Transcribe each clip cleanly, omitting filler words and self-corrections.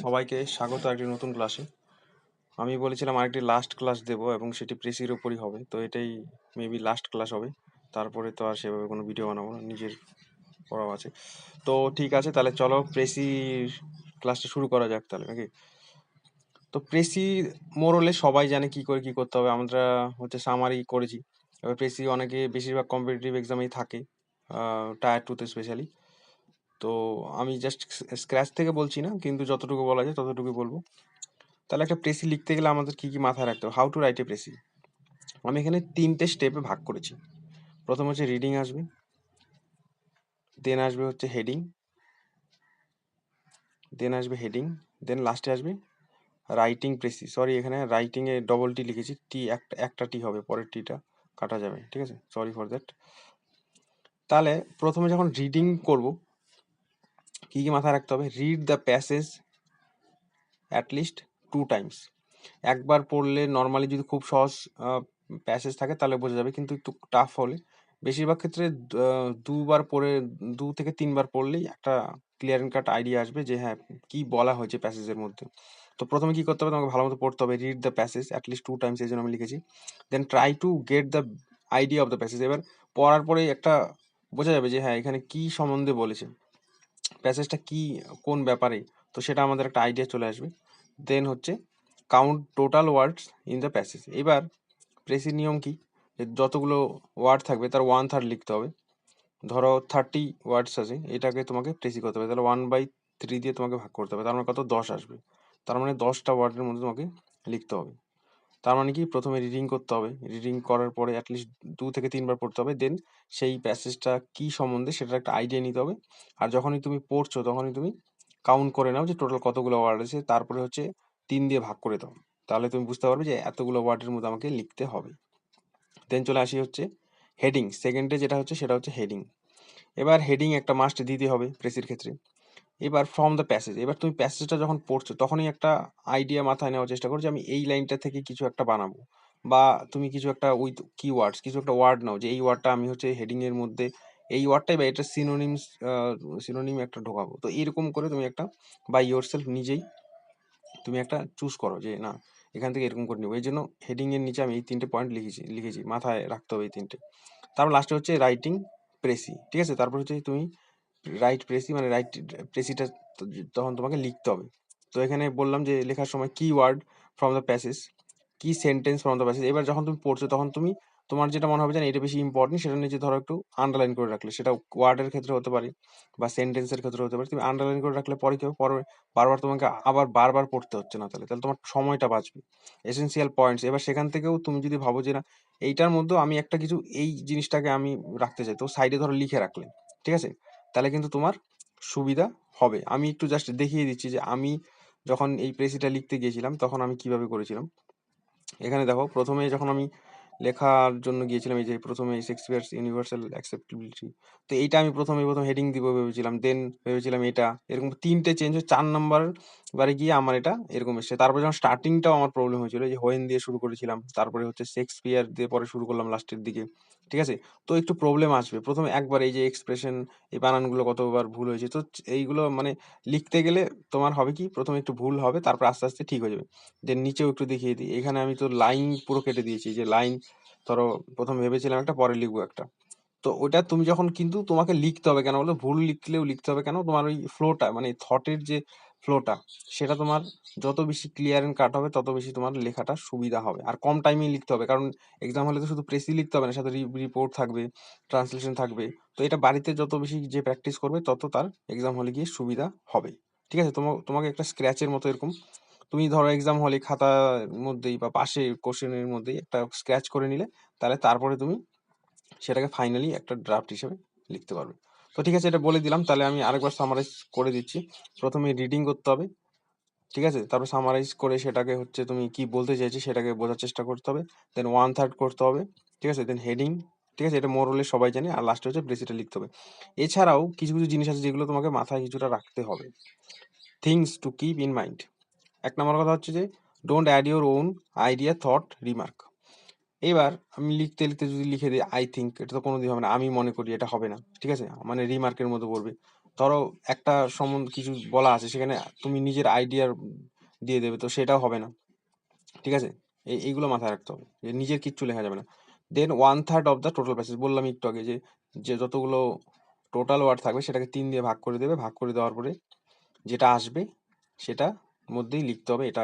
সবাইকে স্বাগত একটি নতুন ক্লাসে। আমি বলেছিলাম আরেকটি লাস্ট ক্লাস দেব এবং সেটি প্রেসির ওপরই হবে, তো এটাই মেবি লাস্ট ক্লাস হবে। তারপরে তো আর সেভাবে কোনো ভিডিও বানাবো না, নিজের পড়াও আছে। তো ঠিক আছে, তাহলে চলো প্রেসির ক্লাসটা শুরু করা যাক তাহলে, নাকি? তো প্রেসি মোরলে সবাই জানে কি করে কি করতে হবে। আমরা হচ্ছে সামারি করেছি। এবার প্রেসি অনেকে বেশিরভাগ কম্পিটিটিভ এক্সামেই থাকে, টায়ার টুতে স্পেশালি। তো আমি জাস্ট স্ক্র্যাচ থেকে বলছি না, কিন্তু যতটুকু বলা যায় ততটুকু বলবো। তাহলে একটা প্রেসি লিখতে গেলে আমাদের কি কি মাথায় রাখতে হবে, how to write a precis. আমি এখানে 3টে স্টেপে ভাগ করেছি। প্রথম হচ্ছে রিডিং আসবে, দেন আসবে হচ্ছে হেডিং, দেন লাস্টে আসবে রাইটিং প্রেসি। সরি, এখানে রাইটিং এ ডবল টি লিখেছি, টি একটা টি হবে, পরের টিটা কাটা যাবে, ঠিক আছে, সরি ফর দ্যাট। তাহলে প্রথমে যখন রিডিং করব, কি কি মাথায় রাখতে হবে? Read the passage at least 2 Times. একবার পড়লে নর্মালি যদি খুব সহজ প্যাসেজ থাকে তাহলে বোঝা যাবে, কিন্তু একটু টাফ হলে বেশিরভাগ ক্ষেত্রে দুবার পড়ে 2 থেকে 3বার পড়লেই একটা ক্লিয়ার এন্ড কাট আইডিয়া আসবে যে হ্যাঁ কি বলা হয়েছে প্যাসেজের মধ্যে। তো প্রথমে কি করতে হবে, তোমাকে ভালো মতো পড়তে হবে, read the passage at least 2 times, এই জন্য আমি লিখেছি। Then try to get the idea of the passage. এবার পড়ার পরে একটা বোঝা যাবে যে হ্যাঁ এখানে কি সম্বন্ধে বলেছে, প্যাসেজটা কি, কোন ব্যাপারে, তো সেটা আমাদের একটা আইডিয়া চলে আসবে। দেন হচ্ছে count total words in the passage. এবার প্রেসির নিয়ম কি, যে যতগুলো ওয়ার্ড থাকবে তার 1/3 লিখতে হবে। ধরো 30 ওয়ার্ডস আছে, এটাকে তোমাকে প্রেসি করতে হবে, তাহলে 1/3 দিয়ে তোমাকে ভাগ করতে হবে, তার মানে কত, 10 আসবে। তার মানে 10টা ওয়ার্ডের মধ্যে তোমাকে লিখতে হবে। তার মানে কি, প্রথমে রিডিং করতে হবে, রিডিং করার পরে অ্যাটলিস্ট 2 থেকে 3বার পড়তে হবে, দেন সেই প্যাসেজটা কি সম্বন্ধে সেটার একটা আইডিয়া নিতে হবে। আর যখনই তুমি পড়ছো তখনই তুমি কাউন্ট করে নাও যে টোটাল কতগুলো ওয়ার্ড আছে, তারপরে হচ্ছে 3 দিয়ে ভাগ করে দাও, তাহলে তুমি বুঝতে পারবে যে এতগুলো ওয়ার্ডের মধ্যে আমাকে লিখতে হবে। দেন চলে আসি হচ্ছে হেডিং, সেকেন্ডে যেটা হচ্ছে সেটা হচ্ছে হেডিং। এবার হেডিং একটা মাস্ট দিতে হবে প্রেসির ক্ষেত্রে। এবার ফ্রম দ্য প্যাসেজ, এবার তুমি প্যাসেজটা যখন পড়ছো তখনই একটা আইডিয়া মাথায় নেওয়ার চেষ্টা করো যে আমি এই লাইনটা থেকে কিছু একটা বানাবো, বা তুমি কিছু একটা উইথ কিওয়ার্ডস কিছু একটা ওয়ার্ড নাও যে এই ওয়ার্ডটা আমি হচ্ছে হেডিং এর মধ্যে এই ওয়ার্ডটাই বা এটা সিনোনিম একটা ঢোকাবো। তো এরকম করে তুমি একটা বাই ইয়োর সেলফ নিজেই তুমি একটা চুজ করো যে না এখান থেকে এরকম করে নেবো। এই জন্য হেডিং এর নিচে আমি এই 3টে পয়েন্ট লিখেছি, মাথায় রাখতে হবে এই 3টে। তারপর লাস্টে হচ্ছে রাইটিং প্রেসি, ঠিক আছে। তারপর হচ্ছে তুমি রাইট প্রেসি মানে রাইট প্রেসিটা তখন তোমাকে লিখতে হবে। তো এখানে বললাম যে লেখার সময় কি ওয়ার্ড ফ্রম দ্য প্যাসেজ, কি সেন্টেন্স ফ্রম দ্য প্যাসেজ। এবার যখন তুমি পড়ছো তখন তুমি তোমার যেটা মনে হবে যে না, এটা বেশি ইম্পর্টেন্ট, সেটা নিচে ধরো একটু আন্ডারলাইন করে রাখলে, সেটা ওয়ার্ডের ক্ষেত্রে হতে পারে বা সেন্টেন্সের ক্ষেত্রে হতে পারে। তুমি আন্ডারলাইন করে রাখলে পরে কি হবে, পরে বারবার তোমাকে আবার বারবার পড়তে হচ্ছে না, তাহলে তাহলে তোমার সময়টা বাঁচবে। এসেনশিয়াল পয়েন্টস, এবার সেখান থেকেও তুমি যদি ভাবো যে না এইটার মধ্যেও আমি একটা কিছু এই জিনিসটাকে আমি রাখতে চাই, তো সাইডে ধরো লিখে রাখলে, ঠিক আছে, তাহলে কিন্তু তোমার সুবিধা হবে। আমি একটু জাস্ট দেখিয়ে দিচ্ছি যে আমি যখন এই প্রেসিটা লিখতে গিয়েছিলাম তখন আমি কিভাবে করেছিলাম। এখানে দেখো, প্রথমে যখন আমি লেখার জন্য গিয়েছিলাম, এই যে প্রথমে শেক্সপিয়ার্স ইউনিভার্সাল অ্যাকসেপ্টেবিলিটি, তো এইটা আমি প্রথম হেডিং দিব ভেবেছিলাম, দেন ভেবেছিলাম এটা, এরকম 3টে চেঞ্জ হয়ে 4 নম্বর বারে গিয়ে আমার এটা এরকম এসছে। তারপরে যখন স্টার্টিংটাও আমার প্রবলেম হয়েছিল, যে হোয়েন দিয়ে শুরু করেছিলাম, তারপরে হচ্ছে শেক্সপিয়ার দিয়ে পরে শুরু করলাম লাস্টের দিকে, ঠিক আছে। তো একটু প্রবলেম আসবে প্রথমে একবার, এই যে এক্সপ্রেশন, এই বানানগুলো কতবার ভুল হয়েছে, তো এইগুলো মানে লিখতে গেলে তোমার হবে কি, প্রথমে একটু ভুল হবে, তারপর আস্তে আস্তে ঠিক হয়ে যাবে। দেন নিচেও একটু দেখিয়ে দিই, এখানে আমি তো লাইন পুরো কেটে দিয়েছি, যে লাইন ধরো প্রথম ভেবেছিলাম একটা, পরে লিখবো একটা। তো ওটা তুমি যখন, কিন্তু তোমাকে লিখতে হবে কেন বলো, ভুল লিখলেও লিখতে হবে কেন, তোমার ওই ফ্লোটা মানে থটের যে ফ্লোটা, সেটা তোমার যত বেশি ক্লিয়ার এন্ড কাট হবে তত বেশি তোমার লেখাটা সুবিধা হবে। আর কম টাইমে লিখতে হবে, কারণ এক্সাম হলে তো শুধু প্রেসি লিখতে হবে না, সাথে রিপোর্ট থাকবে, ট্রান্সলেশন থাকবে। তো এটা বাড়িতে যত বেশি যে প্র্যাকটিস করবে তত তার এক্সাম হলে গিয়ে সুবিধা হবে, ঠিক আছে। তোমাকে একটা স্ক্র্যাচের মতো এরকম, তুমি ধরো এক্সাম হলে খাতার মধ্যেই বা পাশে কোশ্চেনের মধ্যেই একটা স্ক্র্যাচ করে নিলে, তাহলে তারপরে তুমি সেটাকে ফাইনালি একটা ড্রাফট হিসেবে লিখতে পারবে। তো ঠিক আছে, এটা বলে দিলাম, তাহলে আমি আরেকবার সামারাইজ করে দিচ্ছি। প্রথমে রিডিং করতে হবে, ঠিক আছে, তারপর সামারাইজ করে সেটাকে হচ্ছে তুমি কি বলতে চাইছি সেটাকে বোঝার চেষ্টা করতে হবে, দেন 1/3 করতে হবে, ঠিক আছে, দেন হেডিং, ঠিক আছে, এটা মোরলে সবাই জানে, আর লাস্টে হচ্ছে প্রেসিটা লিখতে হবে। এছাড়াও কিছু কিছু জিনিস আছে যেগুলো তোমাকে মাথায় কিছুটা রাখতে হবে, things to keep in mind. 1 number কথা হচ্ছে যে don't add your own idea, thought, remark. এবার আমি লিখতে লিখতে যদি লিখে দিই আই থিঙ্ক, এটা তো কোনোদিন হবে না, আমি মনে করি, এটা হবে না, ঠিক আছে, মানে রিমার্কের মধ্যে পড়বে। ধরো একটা কিছু বলা আছে, সেখানে তুমি নিজের আইডিয়া দিয়ে দেবে, তো সেটাও হবে না, ঠিক আছে? এইগুলো মাথায় রাখতে হবে যে নিজের কিচ্ছু লেখা যাবে না। দেন 1/3 অফ দ্য টোটাল প্যাসেজ, বললাম একটু আগে যে যে যতগুলো টোটাল ওয়ার্ড থাকবে সেটাকে 3 দিয়ে ভাগ করে দেবে, ভাগ করে দেওয়ার পরে যেটা আসবে সেটা মধ্যেই লিখতে হবে, এটা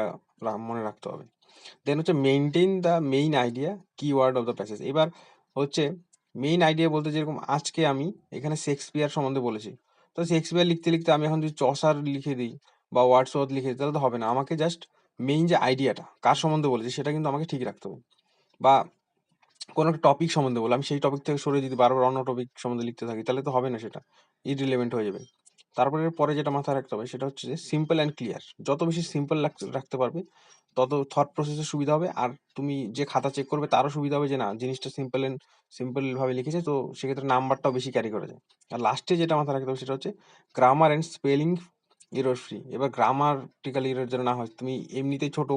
মনে রাখতে হবে। দেন হচ্ছে maintain the main idea keyword of the passage. এবার হচ্ছে মেইন আইডিয়া বলতে, যেরকম আজকে আমি এখানে শেক্সপিয়ার সম্বন্ধে বলেছি, তো শেক্সপিয়ার লিখতে লিখতে আমি এখন যদি চসার লিখে দিই বা ওয়ার্ডসওয়ার্থ লিখে দিই তাহলে তো হবে না, আমাকে জাস্ট মেইন যে আইডিয়াটা কার সম্বন্ধে বলেছি সেটা কিন্তু আমাকে ঠিক রাখতে হবে। বা কোনো একটা টপিক সম্বন্ধে বলে আমি সেই টপিক থেকে সরে যদি বারবার অন্য টপিক সম্বন্ধে লিখতে থাকি তাহলে তো হবে না, সেটা ইররিলেভেন্ট হয়ে যাবে। তারপরে পরে যেটা মাথায় রাখতে হবে সেটা হচ্ছে যে সিম্পল অ্যান্ড ক্লিয়ার, যত বেশি সিম্পল রাখতে পারবে তত থট প্রসেসের সুবিধা হবে, আর তুমি যে খাতা চেক করবে তারও সুবিধা হবে যে না জিনিসটা সিম্পল ভাবে লিখেছে, তো সেক্ষেত্রে নাম্বারটাও বেশি ক্যারি করা যায়। আর লাস্টে যেটা মাথায় রাখতে হবে সেটা হচ্ছে grammar and spelling error free. এবার গ্রামাটিক্যাল এরর যেন না হয়, তুমি এমনিতেই ছোট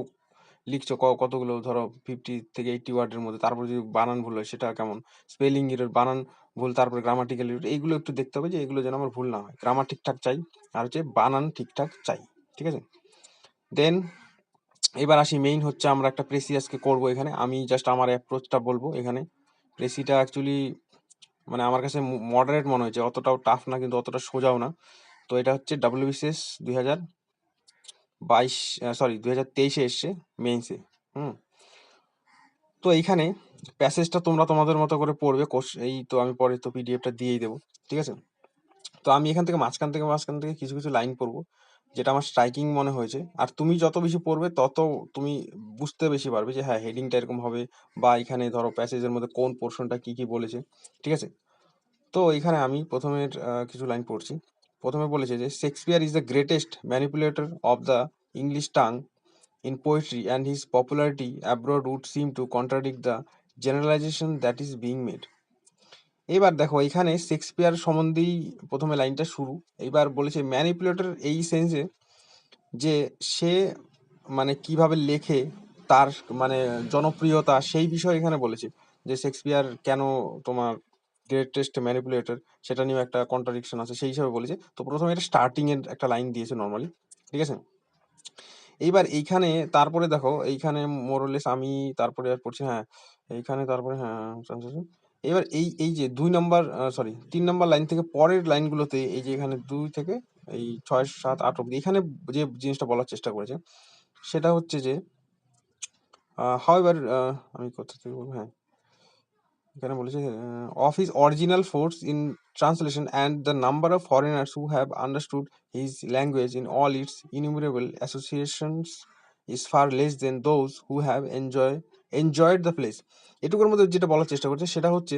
লিখছো কতগুলো ধরো 50 থেকে 80 ওয়ার্ডের মধ্যে, তারপর যদি বানান ভুল হয় সেটা কেমন, স্পেলিং এরর, বানান ভুল, তারপরে গ্রামাটিক্যাল এরর, এইগুলো একটু দেখতে হবে যে এগুলো যেন আমার ভুল না হয়। গ্রামার ঠিকঠাক চাই আর হচ্ছে বানান ঠিকঠাক চাই, ঠিক আছে? দেন এবার আসি মেইন হচ্ছে আমরা একটা প্রেসি আজকে করবো এখানে, আমি জাস্ট আমার অ্যাপ্রোচটা বলবো এখানে। প্রেসিটা অ্যাকচুয়ালি মানে আমার কাছে মডারেট মনে হয়েছে, অতটাও টাফ না কিন্তু অতটা সোজাও না। তো এটা হচ্ছে WBCS 2022, সরি 2023-এ এসছে মেইনসে। তো এইখানে প্যাসেজটা তোমরা তোমাদের মতো করে পড়বে, এই তো আমি পরে তো পিডিএফটা দিয়েই দেবো, ঠিক আছে? তো আমি এখান থেকে মাঝখান থেকে কিছু কিছু লাইন পড়বো যেটা আমার স্ট্রাইকিং মনে হয়েছে, আর তুমি যত বেশি পড়বে তত তুমি বুঝতে বেশি পারবে যে হ্যাঁ হেডিংটা এরকম হবে, বা এখানে ধরো প্যাসেজের মধ্যে কোন পোর্শনটা কি কি বলেছে, ঠিক আছে? তো এখানে আমি প্রথমের কিছু লাইন পড়ছি। প্রথমে বলেছে যে Shakespeare is the greatest manipulator of the English tongue in poetry, and his popularity abroad would seem to contradict the generalization that is being made. এবার দেখো এখানে শেক্সপিয়ার সম্বন্ধেই প্রথমে লাইনটা শুরু। এইবার বলেছে ম্যানিপুলেটর এই সেন্সে যে সে মানে কিভাবে লেখে, তার মানে জনপ্রিয়তা, সেই বিষয়ে এখানে বলেছে যে শেক্সপিয়ার কেন তোমার গ্রেটেস্ট ম্যানিপুলেটর, সেটা নিয়েও একটা কন্ট্রাডিকশন আছে, সেই হিসাবে বলেছে। তো প্রথমে এটা স্টার্টিং এর একটা লাইন দিয়েছে নর্মালি, ঠিক আছে? এইবার এইখানে তারপরে দেখো এইখানে মোরলেস আমি তারপরে আর পড়ছি, হ্যাঁ এইখানে তারপরে হ্যাঁ এবার এই যে 3 নম্বর লাইন থেকে পরের লাইনগুলোতে এই যে এখানে 2 থেকে এই 6, 7, 8 অব্দি এখানে যে জিনিসটা বলার চেষ্টা করেছে সেটা হচ্ছে যে হাউএভার, আমি কোথা থেকে বলবো, হ্যাঁ এখানে বলেছে of his original force in translation and the number of foreigners who have understood his language in all its innumerable associations is far less than those who have enjoyed the place. এটুকুর মধ্যে যেটা বলার চেষ্টা করছে সেটা হচ্ছে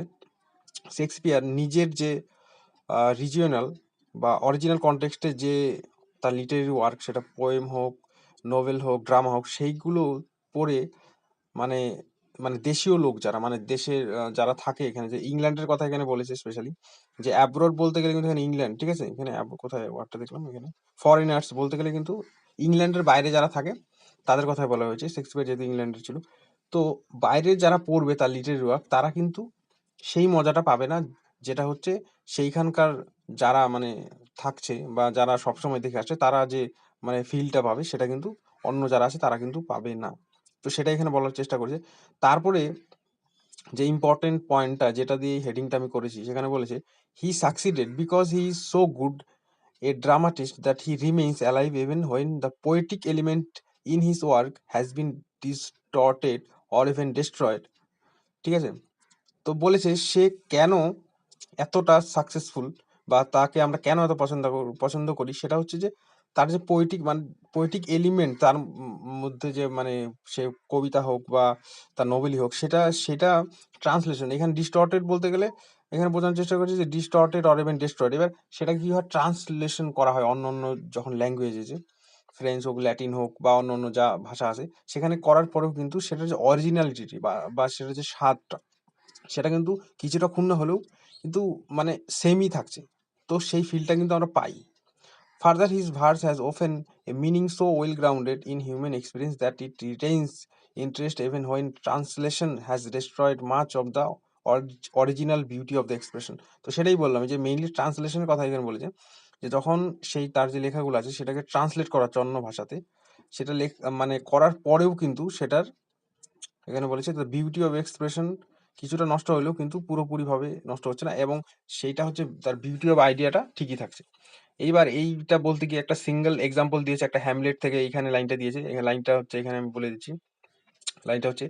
Shakespeare নিজের যে রিজিওনাল বা অরিজিনাল কনটেক্সটে যে তার লিটারেরি ওয়ার্ক, সেটা পোয়েম হোক, নোভেল হোক, ড্রামা হোক, সেইগুলো পড়ে মানে মানে দেশীয় লোক যারা মানে দেশের যারা থাকে এখানে, যে ইংল্যান্ডের কথা এখানে বলেছে স্পেশালি, যে অ্যাব্রোড বলতে গেলে কিন্তু এখানে ইংল্যান্ড, ঠিক আছে? এখানে কোথায় ওয়ার্ডটা দেখলাম, এখানে ফরেনার্স বলতে গেলে কিন্তু ইংল্যান্ডের বাইরে যারা থাকে তাদের কথাই বলা হয়েছে, শেক্সপিয়ার যেহেতু ইংল্যান্ডের ছিল। তো বাইরের যারা পড়বে তার লিটারেরি ওয়ার্ক তারা কিন্তু সেই মজাটা পাবে না, যেটা হচ্ছে সেইখানকার যারা মানে থাকছে বা যারা সবসময় দেখে আসছে তারা যে মানে ফিলটা পাবে সেটা কিন্তু অন্য যারা আছে তারা কিন্তু পাবে না। তো সেটা এখানে বলার চেষ্টা করেছে। তারপরে যে ইম্পর্টেন্ট পয়েন্টটা যেটা দিয়ে হেডিংটা আমি করেছি সেখানে বলেছে হি succeeded because he is so good a dramatist that he remains alive even when the poetic element in his work has been distorted or even destroyed, ঠিক আছে? তো বলেছে সে কেন এতটা সাকসেসফুল বা তাকে আমরা কেন এত পছন্দ করি, সেটা হচ্ছে যে তার যে পোয়েটিক এলিমেন্ট তার মধ্যে যে মানে সে কবিতা হোক বা তার নোবেলই হোক, সেটা ট্রান্সলেশন এখানে ডিস্টর্টেড বলতে গেলে এখানে বোঝানোর চেষ্টা করছে যে ডিস্টর্টেড অর ইভেন ডেস্ট্রয়েড। এবার সেটা কি হয়, ট্রান্সলেশন করা হয় অন্য অন্য যখন ল্যাঙ্গুয়েজে, যে ফ্রেঞ্চ হোক, ল্যাটিন হোক বা অন্য অন্য যা ভাষা আছে সেখানে করার পরেও কিন্তু সেটার যে অরিজিনালিটি বা সেটার যে স্বাদটা সেটা কিন্তু কিছুটা ক্ষুণ্ণ হলেও কিন্তু মানে সেমই থাকছে। তো সেই ফিলটা কিন্তু আমরা পাই। Further, his verse has often a meaning so well grounded in human experience that it retains interest even when translation has destroyed much of the original beauty of the expression. তো সেটাই বললাম যে মেইনলি ট্রান্সলেশনের কথা এখানে বলেছে যে যখন সেই তার যে লেখাগুলো আছে সেটাকে ট্রান্সলেট করা হচ্ছে অন্য ভাষাতে, সেটা মানে করার পরেও কিন্তু সেটার এখানে বলেছে দ্য বিউটি অফ এক্সপ্রেশন কিছুটা নষ্ট হলেও কিন্তু পুরোপুরিভাবে নষ্ট হচ্ছে না, এবং সেইটা হচ্ছে তার বিউটি অফ আইডিয়াটা ঠিকই থাকছে। এইবার এইটা বলতে গিয়ে একটা সিঙ্গেল এক্সাম্পল দিয়েছে, একটা হ্যামলেট থেকে এইখানে লাইনটা দিয়েছে। এখানে লাইনটা হচ্ছে, এখানে আমি বলে দিচ্ছি, লাইনটা হচ্ছে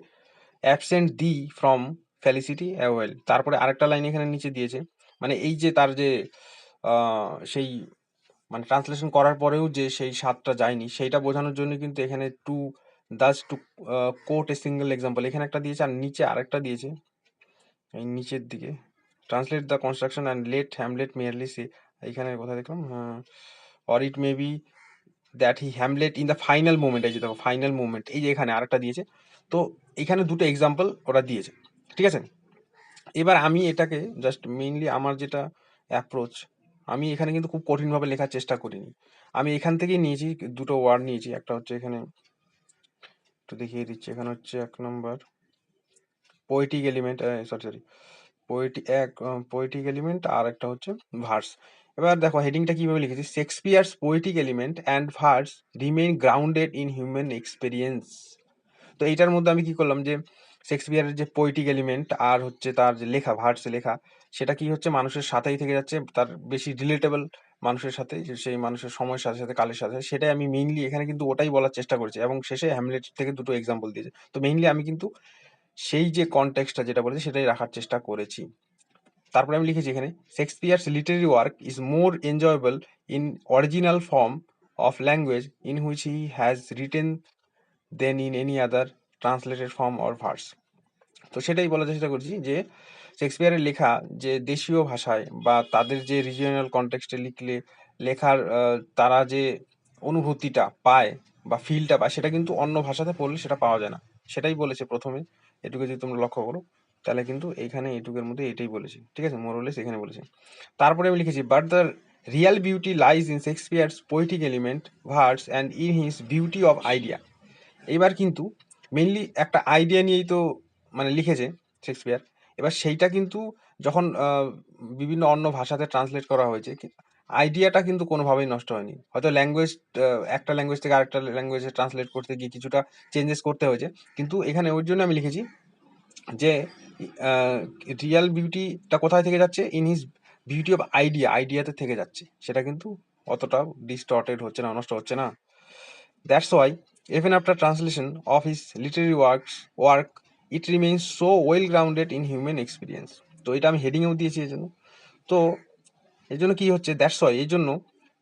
অ্যাবসেন্ট দি ফ্রম ফেলিসিটি অ্যাওয়েল। তারপরে আরেকটা লাইন এখানে নিচে দিয়েছে, মানে এই যে তার যে সেই মানে ট্রান্সলেশন করার পরেও যে সেই স্বাদটা যায়নি সেইটা বোঝানোর জন্য কিন্তু এখানে to quote a single example এখানে একটা দিয়েছে, আর নিচে আরেকটা দিয়েছে এই নিচের দিকে, translate the construction and let Hamlet merely say, এইখানে কোথায় দেখলাম, or it may be that he Hamlet in the final movement, এই যে দেখো ফাইনাল মুভমেন্ট, এই যে এখানে আরেকটা দিয়েছে। তো এখানে দুটো এক্সাম্পল ওরা দিয়েছে, ঠিক আছে। এবার আমি এটাকে জাস্ট মেইনলি আমার যেটা অ্যাপ্রোচ, আমি এখানে কিন্তু খুব কঠিনভাবে লেখার চেষ্টা করিনি। আমি এখান থেকেই নিয়েছি, দুটো ওয়ার্ড নিয়েছি, একটা হচ্ছে এখানে একটু দেখিয়ে দিচ্ছি, এখানে হচ্ছে 1 number poetic element, sorry poetic element, আর একটা হচ্ছে ভার্স। এবার দেখো হেডিংটা কিভাবে লিখেছি, Shakespeare's poetic element and verse remain grounded in human experience. তো এইটার মধ্যে আমি কি করলাম, যে শেক্সপিয়ারের যে পোয়েটিক এলিমেন্ট আর হচ্ছে তার যে লেখা, ভার্স লেখা, সেটা কি হচ্ছে মানুষের সাথেই থেকে যাচ্ছে, তার বেশি রিলেটেবল মানুষের সাথে, যে সেই মানুষের সময়ের সাথে সাথে কালের সাথে, সেটাই আমি মেইনলি এখানে কিন্তু ওটাই বলার চেষ্টা করেছি, এবং শেষে হ্যামলেট থেকে দুটো এক্সাম্পল দিয়েছে। তো মেইনলি আমি কিন্তু সেই যে কনটেক্সটটা যেটা বলেছে সেটাই রাখার চেষ্টা করেছি। তারপরে আমি লিখেছি এখানে, Shakespeare's literary work is more enjoyable in original form of language in which he has written than in any other translated form or verse. তো সেটাই বলার চেষ্টা করছি যে শেক্সপিয়ারের লেখা যে দেশীয় ভাষায় বা তাদের যে রিজিওনাল কনটেক্সটে লিখলে লেখার তারা যে অনুভূতিটা পায় বা ফিলটা পায়, সেটা কিন্তু অন্য ভাষাতে পড়লে সেটা পাওয়া যায় না। সেটাই বলেছে প্রথমে, এটুকু যদি তোমরা লক্ষ্য করো তাহলে কিন্তু এইখানে এটুকের মধ্যে এটাই বলেছে, ঠিক আছে, মোরলেস এখানে বলেছে। তারপরে আমি লিখেছি, but the Real beauty lies in Shakespeare's poetic element verse and in his beauty of idea. এইবার কিন্তু মেইনলি একটা আইডিয়া নিয়েই তো মানে লিখেছে শেক্সপিয়ার। এবার সেইটা কিন্তু যখন বিভিন্ন অন্য ভাষাতে ট্রান্সলেট করা হয়েছে, আইডিয়াটা কিন্তু কোনোভাবেই নষ্ট হয়নি। হয়তো ল্যাঙ্গুয়েজ, একটা ল্যাঙ্গুয়েজ থেকে আরেকটা ল্যাঙ্গুয়েজে ট্রান্সলেট করতে গিয়ে কিছুটা চেঞ্জেস করতে হয়েছে, কিন্তু এখানে ওই জন্য আমি লিখেছি যে রিয়াল বিউটিটা কোথায় থেকে যাচ্ছে, in his beauty of idea, আইডিয়াতে থেকে যাচ্ছে, সেটা কিন্তু অতটাও ডিস্টর্টেড হচ্ছে না, নষ্ট হচ্ছে না। That's why, even after translation of his literary work, it remains so well grounded in human experience. তো এটা আমি হেডিংয়েও দিয়েছি এই জন্য। তো এই জন্য কি হচ্ছে, দ্যাটস ওয়াই, এই জন্য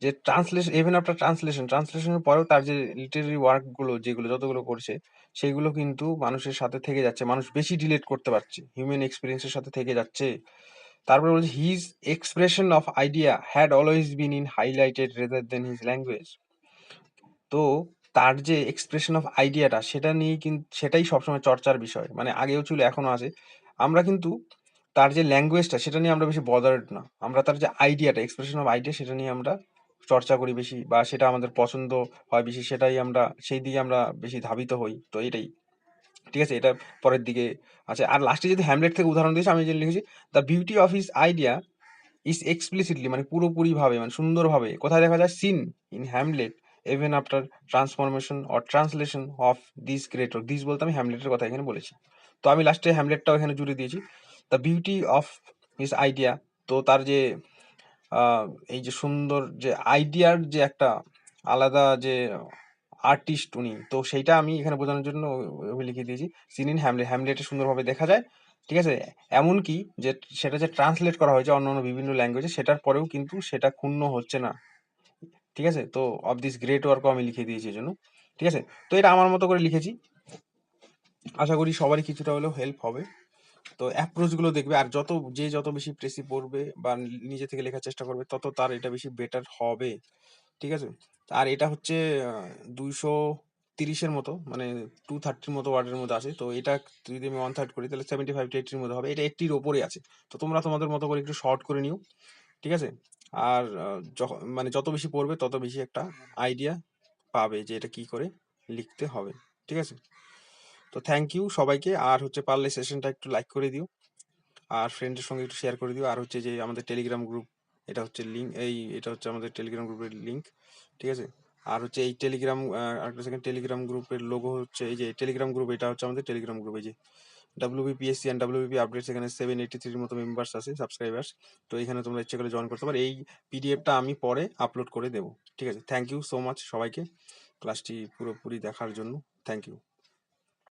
যে ট্রান্সলেশন, ইভেন আফটার ট্রান্সলেশনের পরেও তার যে লিটারি ওয়ার্কগুলো যেগুলো যতগুলো করছে সেইগুলো কিন্তু মানুষের সাথে থেকে যাচ্ছে, মানুষ বেশি রিলেট করতে পারছে, হিউম্যান এক্সপিরিয়েন্সের সাথে থেকে যাচ্ছে। তারপরে বলছে, his expression of idea had always been in highlighted rather than his language. তো তার যে এক্সপ্রেশন অফ আইডিয়াটা সেটা নিয়েই কিন্তু সেটাই সবসময় চর্চার বিষয়, মানে আগেও ছিল এখনো আছে। আমরা কিন্তু তার যে ল্যাঙ্গুয়েজটা সেটা নিয়ে আমরা বেশি বদার্ড না, আমরা তার যে আইডিয়াটা, এক্সপ্রেশন অফ আইডিয়া, সেটা নিয়ে আমরা চর্চা করি বেশি, বা সেটা আমাদের পছন্দ হয় বেশি, সেটাই আমরা সেই দিকে আমরা বেশি ধাবিত হই। তো এটাই, ঠিক আছে, এটা পরের দিকে আছে। আর লাস্টে যদি হ্যামলেট থেকে উদাহরণ দিয়েছি, আমি যে লিখেছি, the beauty of his idea is explicitly, মানে পুরোপুরিভাবে, মানে সুন্দরভাবে কোথায় দেখা যায়, seen in Hamlet even after transformation or translation of this great work. This বলতে আমি হ্যামলেটের কথা এখানে বলেছি। তো আমি লাস্টে হ্যামলেটটাও এখানে জুড়ে দিয়েছি, the beauty of his idea. তো তার যে এই যে সুন্দর যে আইডিয়ার যে একটা আলাদা যে আর্টিস্ট উনি, তো সেইটা আমি এখানে বোঝানোর জন্য লিখে দিয়েছি, সিন ইন হ্যামলেট, হ্যামলেটে সুন্দরভাবে দেখা যায়, ঠিক আছে। এমনকি যে সেটা যে ট্রান্সলেট করা হয়েছে অন্য অন্য বিভিন্ন ল্যাঙ্গুয়েজে, সেটার পরেও কিন্তু সেটা ক্ষুণ্ণ হচ্ছে না, ঠিক আছে। তো অফ দিস গ্রেট ওয়ার্কও আমি লিখে দিয়েছি এই জন্য, ঠিক আছে। তো এটা আমার মতো করে লিখেছি, আশা করি সবারই কিছুটা হলেও হেল্প হবে। তো অ্যাপ্রোচগুলো দেখবে, আর যত বেশি প্রেসি পড়বে বা নিজে থেকে লেখার চেষ্টা করবে, তত তার এটা বেশি বেটার হবে, ঠিক আছে। আর এটা হচ্ছে 230-এর মতো, মানে 230 মতো ওয়ার্ডের মধ্যে আছে। তো এটা যদি আমি 1/3 করি তাহলে 75 to 80-র মধ্যে হবে, এটা 80-র ওপরে আছে। তো তোমরা তোমাদের মতো করে একটু শর্ট করে নিও, ঠিক আছে। আর যখন মানে যত বেশি পড়বে তত বেশি একটা আইডিয়া পাবে যে এটা কি করে লিখতে হবে, ঠিক আছে। তো থ্যাংক ইউ সবাইকে, আর হচ্ছে পারলে সেশনটা একটু লাইক করে দিও, আর ফ্রেন্ডের সঙ্গে একটু শেয়ার করে দিও, আর হচ্ছে যে আমাদের টেলিগ্রাম গ্রুপ এটা হচ্ছে লিঙ্ক, এটা হচ্ছে আমাদের টেলিগ্রাম গ্রুপের লিঙ্ক, ঠিক আছে। আর হচ্ছে এই টেলিগ্রাম, আরেকটা সেকেন্ড, টেলিগ্রাম গ্রুপের লোগো হচ্ছে এই যে টেলিগ্রাম গ্রুপ, এটা হচ্ছে আমাদের টেলিগ্রাম গ্রুপ। এই যে WBPSC অ্যান্ড WBP আপডেটস, এখানে 783 মতো মেম্বার্স আছে, সাবস্ক্রাইবার্স। তো এখানে তোমরা ইচ্ছে করে জয়েন করতে পারো। এই পিডিএফটা আমি পরে আপলোড করে দেবো, ঠিক আছে। থ্যাংক ইউ সো মাচ সবাইকে ক্লাসটি পুরোপুরি দেখার জন্য, থ্যাংক ইউ।